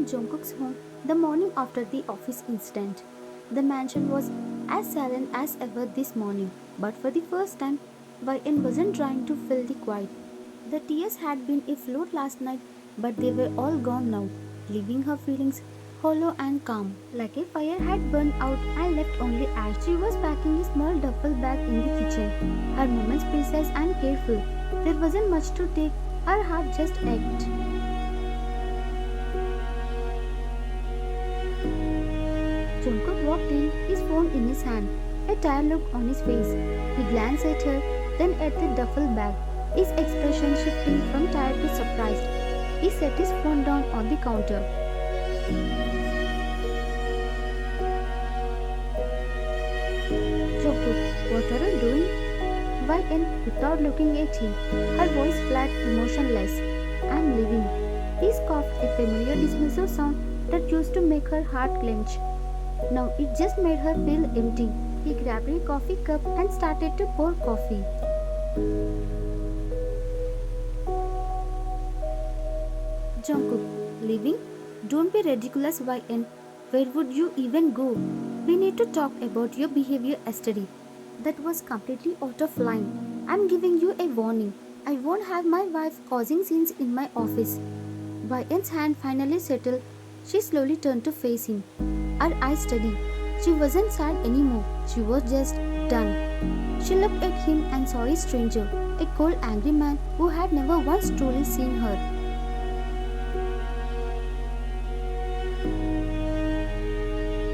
in Jungkook's home the morning after the office incident. The mansion was as silent as ever this morning, but for the first time, YN wasn't trying to fill the quiet. The tears had been a float last night, but they were all gone now, leaving her feelings hollow and calm, like a fire had burned out and left only ash. She was packing a small duffel bag in the kitchen, her movements precise and careful. There wasn't much to take, her heart just ached. Jungkook walked in, his phone in his hand, a tired look on his face. He glanced at her, then at the duffel bag, his expression shifting from tired to surprised. He set his phone down on the counter. Jungkook, what are you doing? YN without looking at him, her voice flat, emotionless. I'm leaving. He scoffed a familiar dismissive sound that used to make her heart clench. Now it just made her feel empty. He grabbed a coffee cup and started to pour coffee. Jungkook, leaving? Don't be ridiculous, YN. Where would you even go? We need to talk about your behavior yesterday. That was completely out of line. I'm giving you a warning. I won't have my wife causing scenes in my office. YN's hand finally settled. She slowly turned to face him. Her eyes steady. She wasn't sad anymore. She was just done. She looked at him and saw a stranger, a cold, angry man who had never once truly seen her.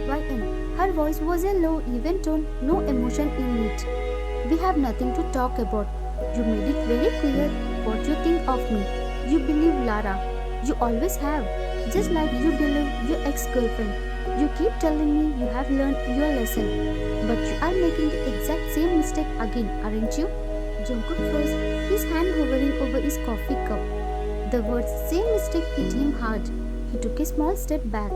YN. Her voice was a low, even tone, no emotion in it. We have nothing to talk about. You made it very clear what you think of me. You believe Lara. You always have. Just like you believe your ex-girlfriend. You keep telling me you have learned your lesson. But you are making the exact same mistake again, aren't you? Jungkook froze, his hand hovering over his coffee cup. The words same mistake hit him hard. He took a small step back.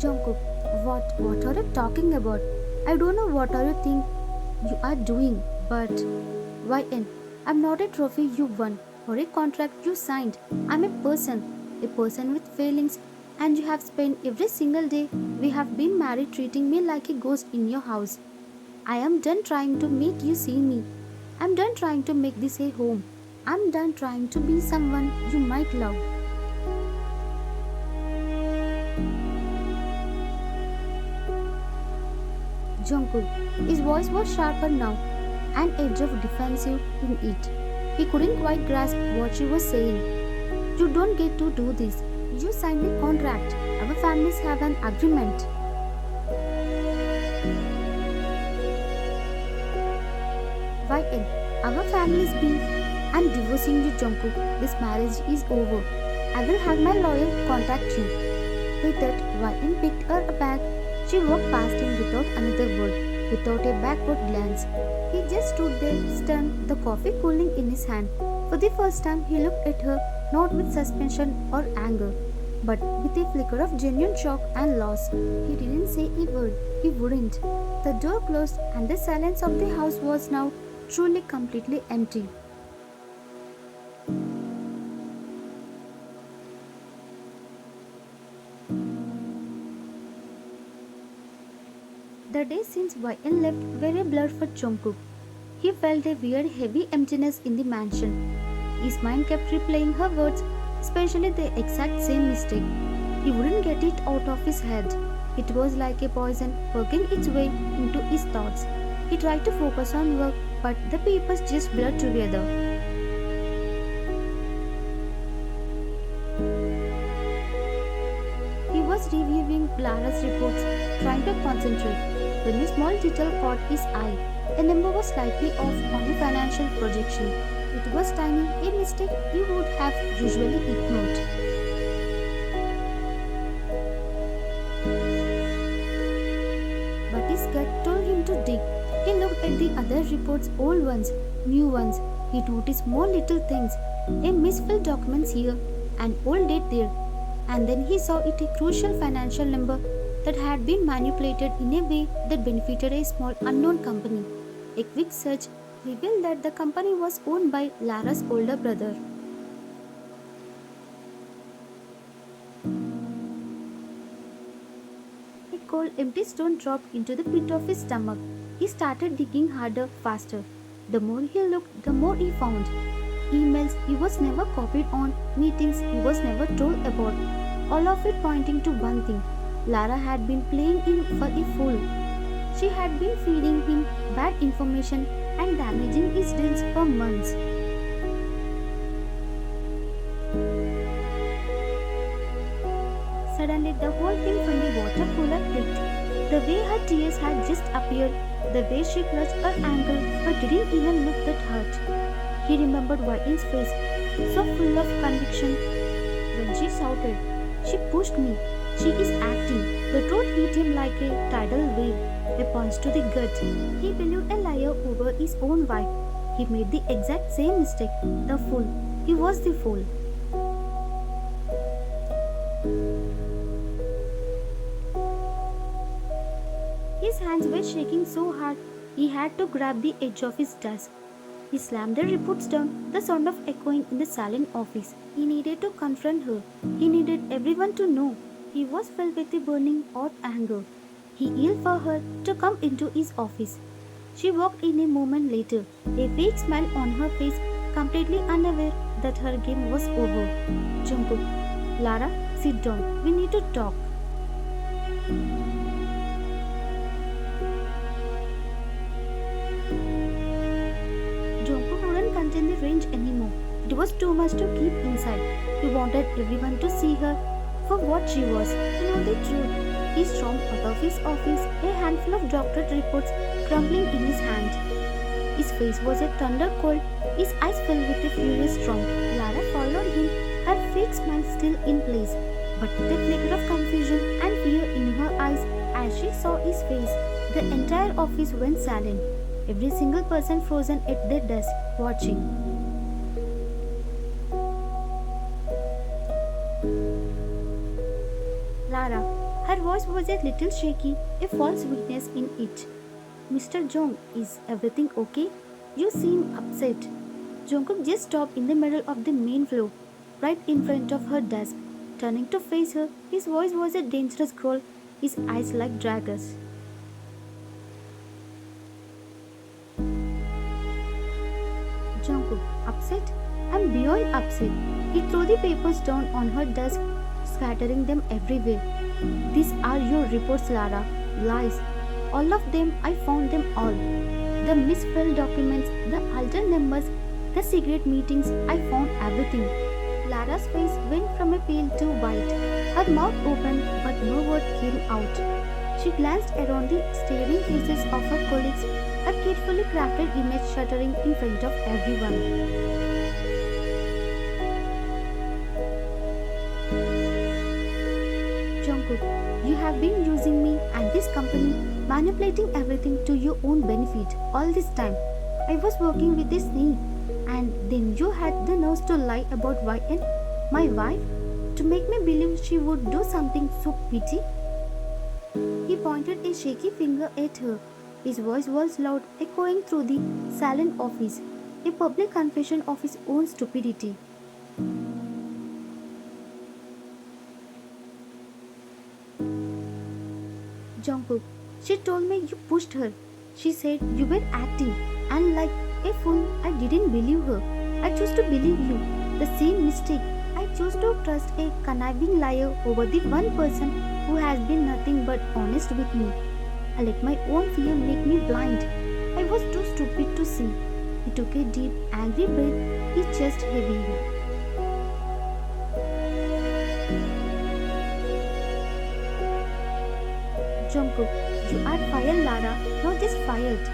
Jungkook, what are you talking about? I don't know what are you think you are doing, but YN, I'm not a trophy you won or a contract you signed. I'm a person with feelings, and you have spent every single day we have been married treating me like a ghost in your house. I am done trying to make you see me. I'm done trying to make this a home. I'm done trying to be someone you might love. Jungkook. His voice was sharper now, an edge of defensive in it. He couldn't quite grasp what she was saying. You don't get to do this. You signed a contract. Our families have an agreement. YN. Our families be. I'm divorcing you, Jungkook. This marriage is over. I will have my lawyer contact you. With that, YN picked her back. She walked past him without another word, without a backward glance. He just stood there, stunned, the coffee cooling in his hand. For the first time, he looked at her, not with suspension or anger, but with a flicker of genuine shock and loss. He didn't say a word. He wouldn't. The door closed, and the silence of the house was now truly completely empty. The days since YN left were a blur for Jungkook. He felt a weird heavy emptiness in the mansion. His mind kept replaying her words, especially the exact same mistake. He wouldn't get it out of his head. It was like a poison working its way into his thoughts. He tried to focus on work, but the papers just blurred together. He was reviewing Lara's reports, trying to concentrate, when a small detail caught his eye. A number was slightly off on a financial projection. It was tiny, a mistake he would have usually ignored. But his gut told him to dig. He looked at the other reports, old ones, new ones. He noticed more little things, a misfilled documents here, an old date there. And then he saw it a crucial financial number that had been manipulated in a way that benefited a small unknown company. A quick search revealed that the company was owned by Lara's older brother. A cold, empty stone dropped into the pit of his stomach. He started digging harder, faster. The more he looked, the more he found. Emails he was never copied on, meetings he was never told about, all of it pointing to one thing. Lara had been playing him for a fool. She had been feeding him bad information and damaging his dreams for months. Suddenly, the whole thing from the water cooler clicked. The way her tears had just appeared, the way she clutched her ankle but didn't even look that hurt. He remembered Whiting's face, so full of conviction, when she shouted, "She pushed me. She is acting." The truth hit him like a tidal wave, a punch to the gut. He believed a liar over his own wife. He made the exact same mistake. The fool. He was the fool. His hands were shaking so hard he had to grab the edge of his desk. He slammed the reports down, the sound of echoing in the silent office. He needed to confront her. He needed everyone to know. He was filled with a burning hot anger. He yelled for her to come into his office. She walked in a moment later, a fake smile on her face, completely unaware that her game was over. Jungkook, "Lara, sit down. We need to talk." Jungkook couldn't contain the rage anymore. It was too much to keep inside. He wanted everyone to see her for what she was, to know the truth. He stormed out of his office, a handful of doctorate reports crumbling in his hand. His face was a thunder cold, his eyes filled with a furious storm. Lara followed him, her fake smile still in place, but with a flicker of confusion and fear in her eyes as she saw his face. The entire office went silent, every single person frozen at their desk, watching. Lara. Her voice was a little shaky, a false weakness in it. "Mr. Jong, is everything okay? You seem upset." Jungkook just stopped in the middle of the main floor, right in front of her desk. Turning to face her, his voice was a dangerous growl, his eyes like daggers. Jungkook, upset? I'm beyond upset. He threw the papers down on her desk, scattering them everywhere. "These are your reports, Lara. Lies. All of them, I found them all. The misfilled documents, the altered numbers, the secret meetings, I found everything." Lara's face went from a pale to white. Her mouth opened, but no word came out. She glanced around the staring faces of her colleagues, a carefully crafted image shuddering in front of everyone. Jungkook, you have been using me and this company, manipulating everything to your own benefit all this time. I was working with a snake, and then you had the nerve to lie about YN, my wife, to make me believe she would do something so petty. He pointed a shaky finger at her. His voice was loud, echoing through the silent office, a public confession of his own stupidity. Jungkook, she told me you pushed her. She said you were acting, and like a fool, I didn't believe her. I chose to believe you. The same mistake. I chose to trust a conniving liar over the one person who has been nothing but honest with me. I let my own fear make me blind. I was too stupid to see. He took a deep, angry breath, his chest heavy. Jungkook, you are fired, Lara. Not just fired,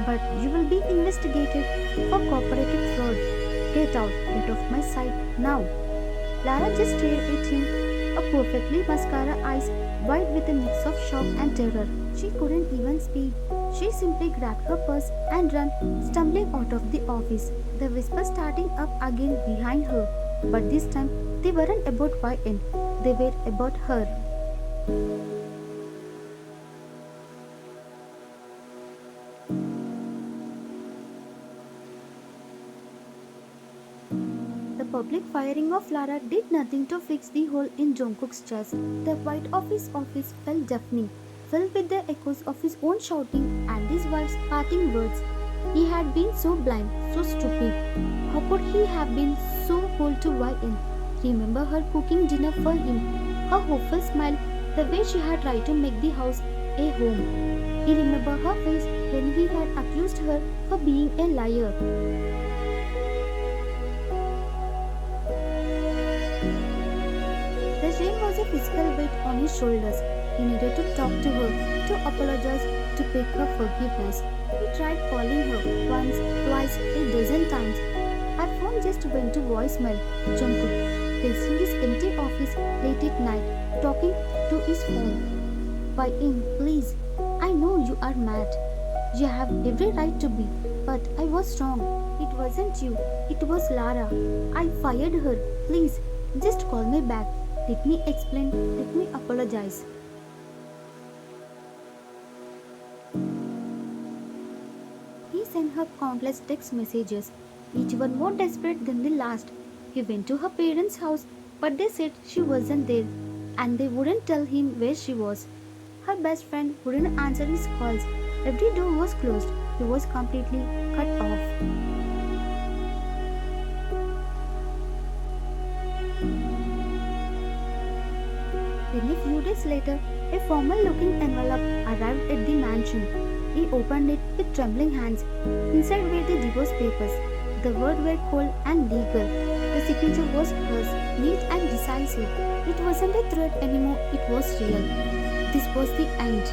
but you will be investigated for cooperative fraud. Get out, get off my sight now. Lara just stared at him, her perfectly mascara eyes wide with a mix of shock and terror. She couldn't even speak. She simply grabbed her purse and ran, stumbling out of the office. The whispers starting up again behind her. But this time, they weren't about YN. They were about her. public firing of Lara did nothing to fix the hole in Jungkook's chest. The quiet of his office felt deafening, filled with the echoes of his own shouting and his wife's parting words. He had been so blind, so stupid. How could he have been so cold to YN? Remember her cooking dinner for him, her hopeful smile, the way she had tried to make the house a home. He remembered her face when he had accused her for being a liar. The shame was a physical weight on his shoulders. He needed to talk to her, to apologize, to beg her forgiveness. He tried calling her once, twice, a dozen times. Her phone just went to voicemail. Jungkook, facing his empty office late at night, talking to his phone. Why in, please. I know you are mad. You have every right to be, but I was wrong. It wasn't you. It was Lara. I fired her. Please, just call me back. Let me explain. Let me apologize. He sent her countless text messages, each one more desperate than the last. He went to her parents' house, but they said she wasn't there, and they wouldn't tell him where she was. Her best friend wouldn't answer his calls. Every door was closed. He was completely cut off. Then a few days later, a formal-looking envelope arrived at the mansion. He opened it with trembling hands. Inside were the divorce papers. The words were cold and legal. The signature was hers, neat and decisive. It wasn't a threat anymore, it was real. This was the end.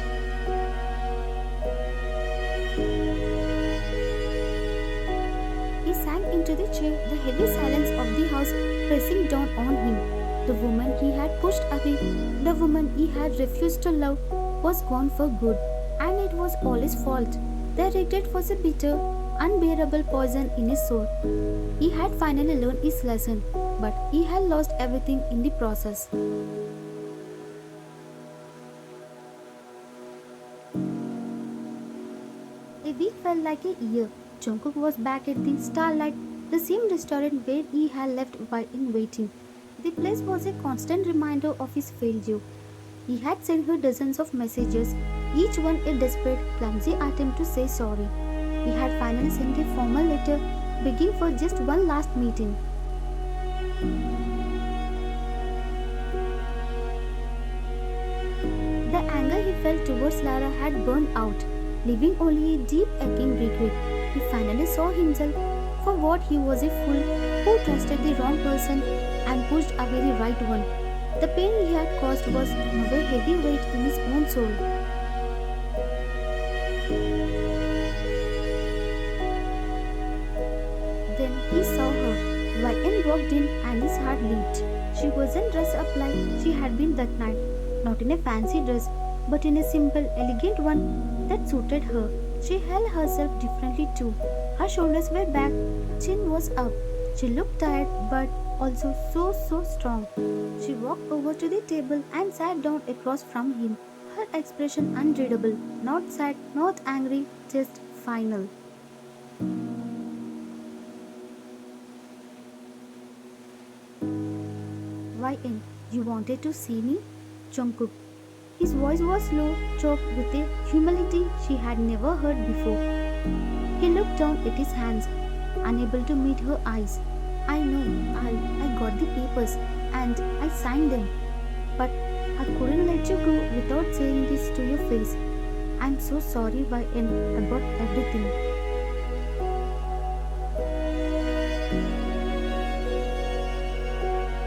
He sank into the chair, the heavy silence of the house pressing down on him. The woman he had pushed away, the woman he had refused to love, was gone for good, and it was all his fault. The regret was a bitter, unbearable poison in his soul. He had finally learned his lesson, but he had lost everything in the process. A week felt like a year. Jungkook was back at the Starlight, the same restaurant where he had left while in waiting. The place was a constant reminder of his failure. He had sent her dozens of messages, each one a desperate, clumsy attempt to say sorry. He had finally sent a formal letter begging for just one last meeting. The anger he felt towards Lara had burned out, leaving only a deep aching regret. He finally saw himself for what he was, a fool who trusted the wrong person and pushed away the right one. The pain he had caused was now a heavy weight in his own soul. Then he saw her. YN walked in and his heart leaped. She wasn't dressed up like she had been that night, not in a fancy dress, but in a simple, elegant one that suited her. She held herself differently too. Her shoulders were back, chin was up. She looked tired but also so strong. She walked over to the table and sat down across from him, her expression unreadable, not sad, not angry, just final. YN, you wanted to see me? Jungkook. His voice was low, choked with a humility she had never heard before. He looked down at his hands, unable to meet her eyes. I know, I got the papers and I signed them. But I couldn't let you go without saying this to your face. I'm so sorry, YN, about everything.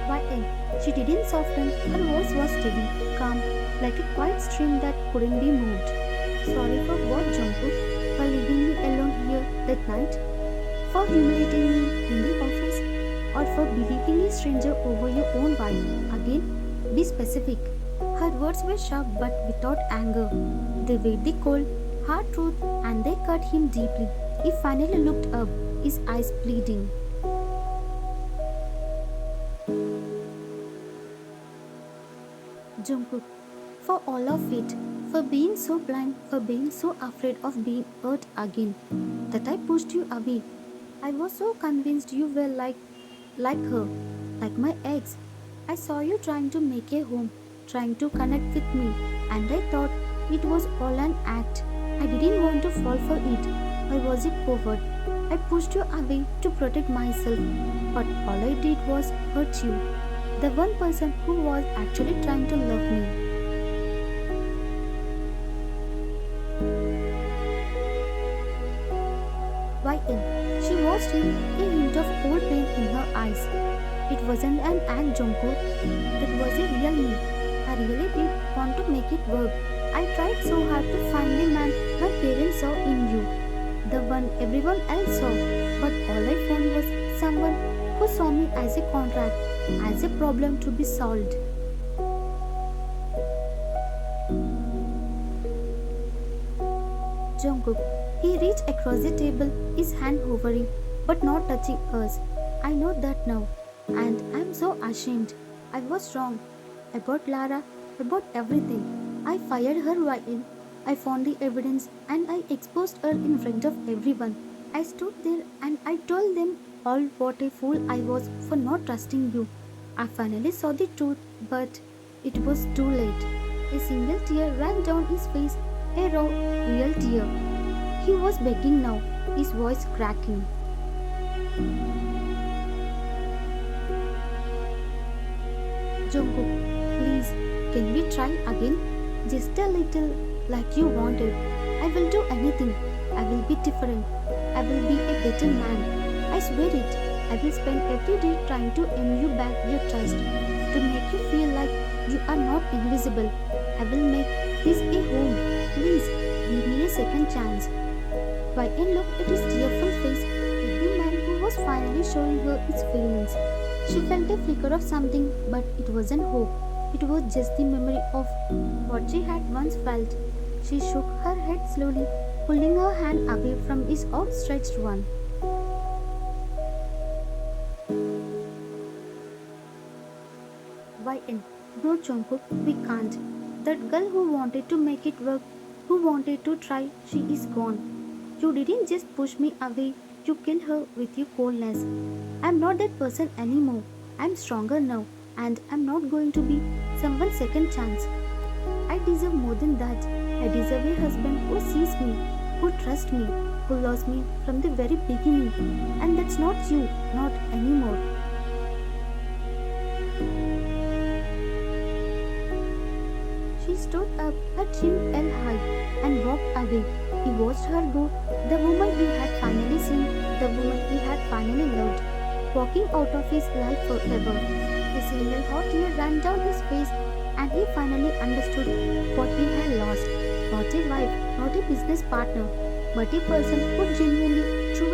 YN, she didn't soften. Her voice was steady, calm, like a quiet stream that couldn't be moved. Sorry for what, Jungkook? For leaving me alone here that night? For humiliating me in the office? Or for believing a stranger over your own wife? Again, be specific. Her words were sharp but without anger. They weighed the cold, hard truth and they cut him deeply. He finally looked up, his eyes pleading. Jungkook, for all of it, for being so blind, for being so afraid of being hurt again, that I pushed you away. I was so convinced you were like like her, like my ex. I saw you trying to make a home, trying to connect with me, and I thought it was all an act. I didn't want to fall for it. I was a coward. I pushed you away to protect myself, but all I did was hurt you. The one person who was actually trying to love me. Why in? She was seeing a hint of old pain in her eyes. It wasn't an act, Jungkook. That was a real me. I really did want to make it work. I tried so hard to find the man my parents saw in you, the one everyone else saw. But all I found was someone who saw me as a contract, as a problem to be solved. Jungkook. He reached across the table, his hand hovering, but not touching us. I know that now, and I'm so ashamed. I was wrong. About Lara, about everything. I fired her right in. I found the evidence and I exposed her in front of everyone. I stood there and I told them all what a fool I was for not trusting you. I finally saw the truth, but it was too late. A single tear ran down his face, a raw, real tear. He was begging now, his voice cracking. Jungkook, please, can we try again? Just a little, like you wanted. I will do anything. I will be different. I will be a better man. I swear it. I will spend every day trying to earn you back your trust, to make you feel like you are not invisible. I will make this a home. Please, give me a second chance. Waitin looked at his tearful face, at the man who was finally showing her his feelings. She felt a flicker of something, but it wasn't hope. It was just the memory of what she had once felt. She shook her head slowly, pulling her hand away from his outstretched one. Waitin, no Jungkook, we can't. That girl who wanted to make it work, who wanted to try, she is gone. You didn't just push me away, you killed her with your coldness. I'm not that person anymore. I'm stronger now, and I'm not going to be someone's second chance. I deserve more than that. I deserve a husband who sees me, who trusts me, who loves me from the very beginning. And that's not you, not anymore. She stood up, her chin held high, and walked away. He watched her go, the woman he had finally seen, the woman he had finally loved, walking out of his life forever. A single hot tear ran down his face, and he finally understood what he had lost. Not a wife, not a business partner, but a person who genuinely, truly